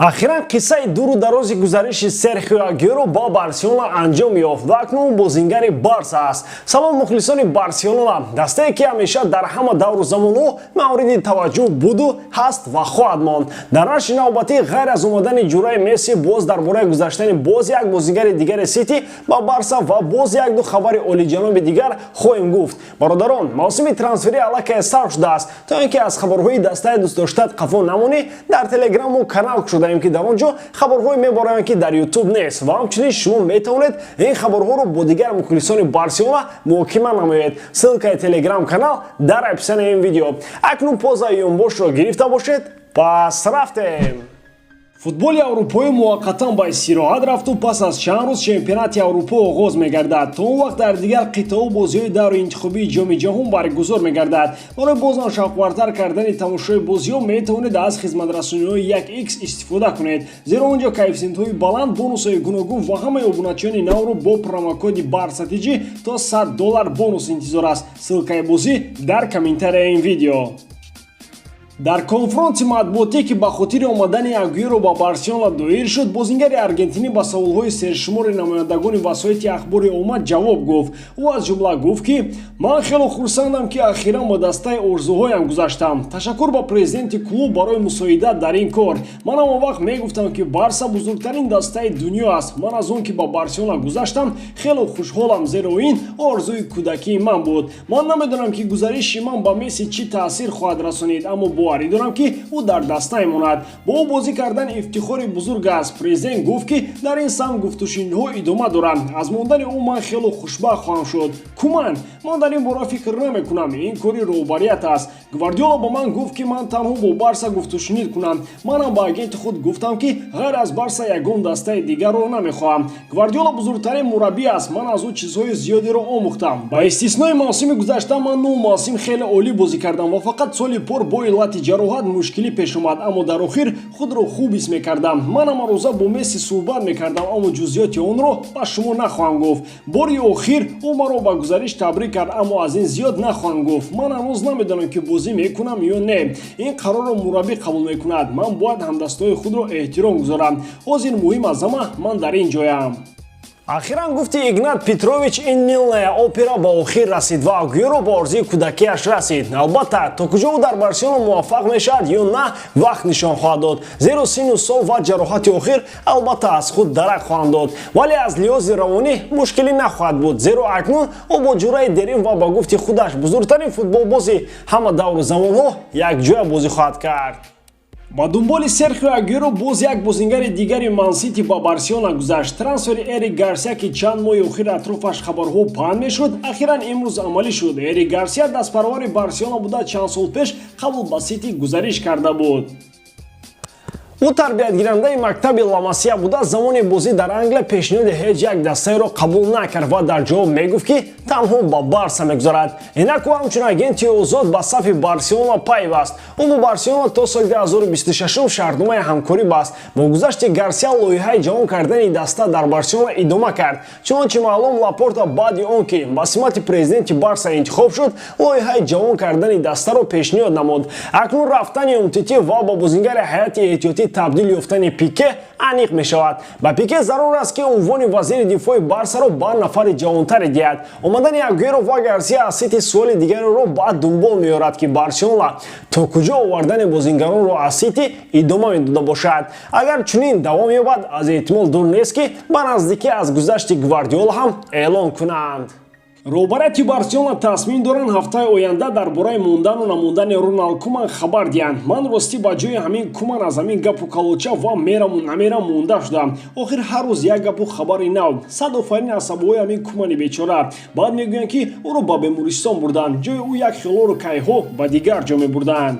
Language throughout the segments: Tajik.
Ахиран қиссаи дуру дарози гузариши Серхио Агуэро ба Барселона анҷом ёфт ва акнун Бозингари Барса аст. Салом мухлисони Барселона, дастае ки ҳамеша дар ҳама давру замону мавриди таваҷҷӯҳ буду, ҳаст ва хоҳад монд. Дар нашри навбатӣ ғайр аз омадани ҷураи Месси боз дар бораи гузаштани боз як бозингари дигари Сити ба Барса ва боз як-ду хабари олиҷаноби дигар хоҳем гуфт. Бародарон, мавсими трансфери аллакай сар шудааст. То ин ки аз хабарҳои дастаи дӯстдоштат қафо намонӣ, дар телеграму канал шудаем ки дар он ҷо хабарҳое мебароянд ки дар YouTube нест ва ҳамчунин шумо метавонед ин хабарҳоро бо дигар мухлисони Барселона муҳокима намоед. Ccылкаи ТЕЛЕГРАМ канал дар описаниyaи ин видео. Акнун позаи ёнбошро гирифта бошед. Пас рафтем. Футболи аврупоӣ муваққатан ба истироҳат рафту пас аз чанд рӯз чемпионати Аврупо оғоз мегардад. То он вақт дар дигар қитъаҳо бозиҳои даври интихобии ҷоми ҷаҳон баргузор мегардад. Барои бозам шавқвартар кардани тамошои бозиҳо метавонед аз хизматрасониҳои 1x истифода кунед, зеро он ҷо коэффициентҳои баланд, бонусҳои гуногун ва ҳамаи обуначиёни навро бо промокоди BARSATG то $100 бонус интизор аст. Ссылкаи бозӣ дар комментарияи ин видео. Дар конфронси матбуотӣ ки ба хотири омадани Агуэро ба Барселона доир шуд, бозингари аргентинӣ ба саволҳои сершумори намояндагони васоити ахбори омад ҷавоб гуфт. Ӯ аз ҷумла гуфт ки ман хеле хурсандам ки ахиран ба дастаи орзуҳоям гузаштам. Ташаккур ба президенти клуб барои мусоидат дар ин кор. Ман ҳамон вақт мегуфтам ки Барса бузургтарин дастаи дунё аст. Ман аз он ки ба Барселона гузаштам хеле хушҳолам, зеро ин орзуи кӯдакии ман буд. Ман намедонам ки гузариши ман ба Месси чӣ таъсир хоҳад расонид, аммо боварӣ дорам ки ӯ дар даста мемонад. Бо ӯ бозӣ кардан ифтихори бузург аст. Президент гуфт ки дар ин самт гуфтушуниҳо идома дорад. Аз мондани ӯ ман хеле хушбахт хоҳам шуд. Куман, ман дар ин бора фикр намекунам. Ин кори роҳбарият аст. Гвардиола ба ман гуфт ки ман танҳо бо Барса гуфтушунид кунам. Манам ба агенти худ гуфтам ки ғайр аз Барса ягон дастаи дигарро намехоҳам. Гвардиола бузургтарин мураббӣ аст. Ман аз ӯ чизҳои зиёдеро омӯхтам. Ба истиснои мавсими гузашта ман 9 мавсим хеле олӣ бозӣ кардам ва фақат соли пор бо иллати ҷароҳат мушкилӣ пеш омад, аммо дар охир худро хуб ҳис мекардам. Ман ҳама рӯза бо Месси суҳбат мекардам, аммо ҷузъиёти онро ба шумо нахоҳам гуфт. Бори охир ӯ маро ба гузариш табрик кард, аммо аз ин зиёд нахоҳам гуфт. Ман ҳанӯз намедонам ки бозӣ мекунам ё не. Ин қарорро мураббӣ қабул мекунад. Ман бояд ҳамдастҳои худро эҳтиром гузорам. ҳозир муҳим аз ҳама ман дар ин ҷоям. Ахиран гуфти Игнат Петрович ин милная опера ба охир расид ва Агуэро ба орзуи кӯдакиаш расид. Албатта, то куҷо ӯ дар Барселона муваффақ мешавад ё на, вақт нишон хоҳад дод. Зеро сину сол ва ҷароҳати охир албатта аз худ дарак хоҳанд дод. Вале аз лиҳози равонӣ мушкилӣ нахоҳад буд, зеро акнун ӯ бо ҷураи дерин ва ба гуфти худаш бузургтарин футболбози ҳама давру замонҳо якҷоя бозӣ хоҳад кард. Ба дунболи Серхио Агуэро боз як бозингари дигари Ман-Сити ба Барселона гузашт. Трансфери Эрик Гарсия ки чанд моҳи охир атрофаш хабарҳо паҳн мешуд, ахиран имрӯз амалӣ шуд. Эрик Гарсия дастпаравари Барселона буда чанд сол пеш қабл ба Сити гузариш карда буд. ӯ тарбиятгирандаи мактаби Ла-Масия буда замони бозӣ дар Англия пешниҳоди ҳеҷ як дастаеро қабул накард ва дар ҷавоб мегуфт ки танҳо ба Барса мегузарад. Инак ӯ ҳамчун агенти озод ба сафи Барселона пайваст. ӯ бо Барселона то соли 2026 шартномаи ҳамкорӣ баст. Бо гузашти Гарсия лоиҳаи ҷавон кардани даста дар Барселона идома кард. Чунончи маълум, Лапорта баъди он ки ба симати президенти Барса интихоб шуд, лоиҳаи ҷавон кардани дастаро пешниҳод намуд. Акнун рафтани Умтити ва ба бозингари ҳайати эҳтиётӣ табдил ёфтани Пике аниқ мешавад. Ба Пике зарур аст ки унвони вазири дифои Барсаро ба нафари ҷавонтаре диҳад. Омадани Агуэро ва Гарсия аз Сити суоли дигареро ба дунбол меорад ки Барселона то куҷо овардани бозингаронро аз Сити идома медода бошад. Агар чунин давом ёбад, аз эҳтимол дур нест ки ба наздикӣ аз гузашти Гвардиола ҳам эълон кунанд. Роҳбарияти Барселона тасмим доранд ҳафтаи оянда дар бораи мондану намондани Роналд Куман хабар диҳанд. Ман ростӣ ба ҷои ҳамин Куман аз ҳамин гапу калоча ва мераму намерам монда шудам. Охир ҳар рӯз як гапу хабари нав. Сад офарин аз сабои ҳамин Кумани бечора. Баъд мегӯянд ки ӯро ба бемористон бурданд. Ҷои ӯ як хелору кайҳо ба дигар ҷо мебурданд.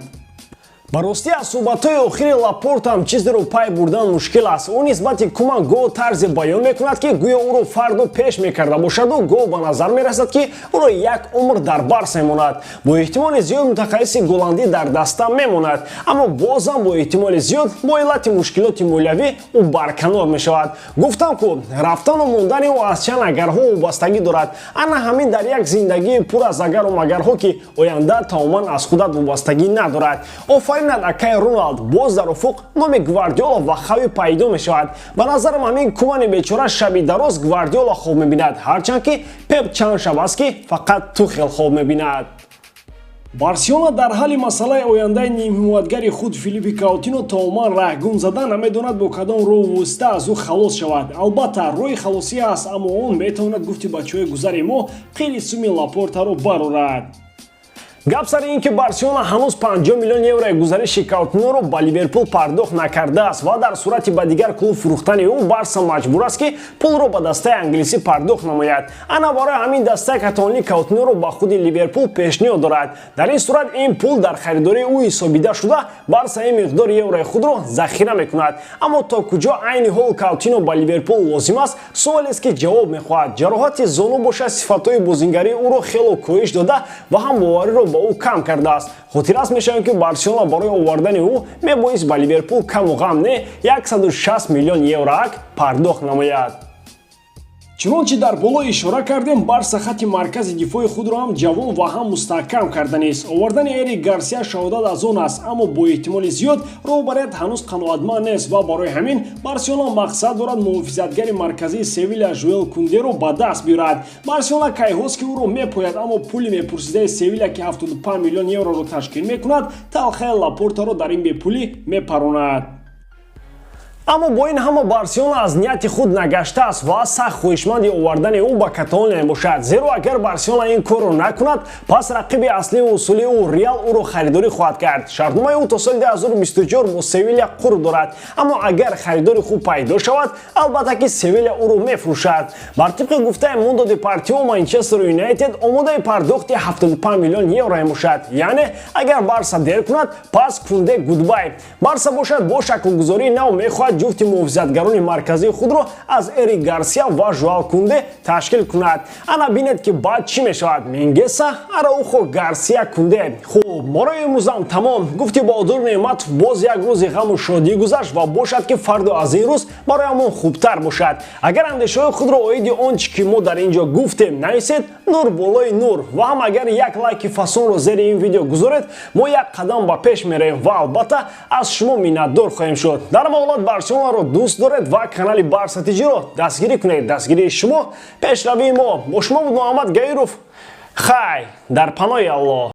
Ба ростӣ аз суҳбатҳои охири Лапорта ҳам чизеро пай бурдан мушкил аст. Ӯ нисбати Куман гоҳ тарзе баён мекунад ки гӯё ӯро фарду пеш мекарда бошаду гоҳ ба назар мерасад ки ӯро як умр дар Барса мемонад. Бо эҳтимоли зиёд мутахассиси голландӣ дар даста мемонад, аммо бозам бо эҳтимоли зиёд бо иллати мушкилоти молиявӣ ӯ барканор мешавад. Гуфтам ку рафтану мондани ӯ аз чанд агарҳо вобастагӣ дорад. Ана ҳамин дар як зиндагии пур аз агару магарҳо ки оянда тамоман аз худат вобастагӣ надорад. бибинад акай Роналд боз дар уфуқ номи Гвардиола ва Хави пайдо мешавад. Ба назарам ҳамин кумани бечора шаби дароз Гвардиола хоб мебинад, ҳарчанд ки Пеп чанд шаб аст ки фақат Тухел хоб мебинад. Барселона дар ҳалли масъалаи ояндаи нимҳимоятгари худ Филиппи Каутино таоман раҳгум зада намедонад бо кадом роҳ восита аз ӯ халос шавад. Албатта роҳи халосӣ аст, аммо он метавонад гуфти бачаҳои гузари мо қили суми Лапортаро барорад. Гап сари ин ки Барселона ҳанӯз 50 миллион еврои гузариши Каутиноро ба Ливерпул пардохт накардааст ва дар сурати ба дигар клуб фурӯхтани ӯ Барса маҷбур аст ки пулро ба дастаи англисӣ пардохт намояд. Ана бораи ҳамин дастаи каталонӣ Каутиноро ба худи Ливерпул пешниҳод дорад. Дар ин сурат ин пул дар харидории ӯ ҳисобида шуда Барса ин миқдори еврои худро захира мекунад. Аммо то куҷо айни ҳол Каутино ба Ливерпул лозим аст суолест ки ҷавоб мехоҳад. Ҷароҳати зону бошад сифатҳои Бозингари ӯро хело коҳиш дода ва ҳам бовариро ба ӯ кам кардааст. Хотир аст мешавем ки Барселона барои овардани ӯ мебоист ба Ливерпул каму ғам не 160 миллион евроак пардохт намояд. Чунончи дар боло ишора кардем, Барса хати маркази дифои худро ҳам ҷавон ва ҳам мустаҳкам карданист. Овардани Эрик Гарсия шаҳодат аз он аст, аммо бо эҳтимоли зиёд роҳбарият ҳанӯз қаноатманд нест ва барои ҳамин Барселона мақсад дорад муҳофизатгари марказии Севиля Жуэл Кундеро ба даст биёрад. Барселона кайҳост ки ӯро мепояд, аммо пули мепурсидаи Севиля ки 75 миллион евроро ташкил мекунад, талхаи Лапортаро дар ин бепулӣ мепаронад. Аммо бо ин ҳама Барселона аз нияти худ нагаштааст ва сахт хоҳишманди овардани ӯ ба Каталония мебошад. Зеро агар Барселона ин корро накунад, пас рақиби аслии усулии ӯ Реал ӯро харидорӣ хоҳад кард. Шартномаи ӯ то соли 2024 бо Севиля қурб дорад. Аммо агар харидори хуб пайдо шавад, албатта ки Севиля ӯро мефурӯшад. Бар тибқи гуфтаи Мондо Депортиво, Манчестер Юнайтед омодаи пардохти 75 миллион евро мебошад. Яъне агар Барса дер кунад, пас Кунде гудбай. Барса бошад бо шаклгузории нав мехоҳад ҷуфти муҳофизатгарони марказии худро аз Эрик Гарсия ва Жуал Кунде ташкил кунад. Ана бинед ки баъд чӣ мешавад? Менгеса, Араухо, Гарсия, Кунде. Хуб, морои имрӯзам тамом. Гуфти Баҳодур Неъматов боз як рӯзи ғаму шодӣ гузашт ва бошад ки фарду аз ин рӯз бароямон хубтар бошад. Агар андешаҳои худро оиди он чӣ ки мо дар ин ҷо гуфтем нависед, нур болои нур ва ҳам агар як лайки фасонро зери ин видео гузоред, мо як қадам ба пеш мерем ва албатта аз шумо миннатдор хоҳем шуд. Дар мавлад Барселонаро дӯст доред ва канали Барса ТВ-ро дастгирӣ кунед. Дастгирии шумо пешравии мо. Бо шумо буд Муҳаммад Гаиров. Хай дар паноҳи Аллоҳ.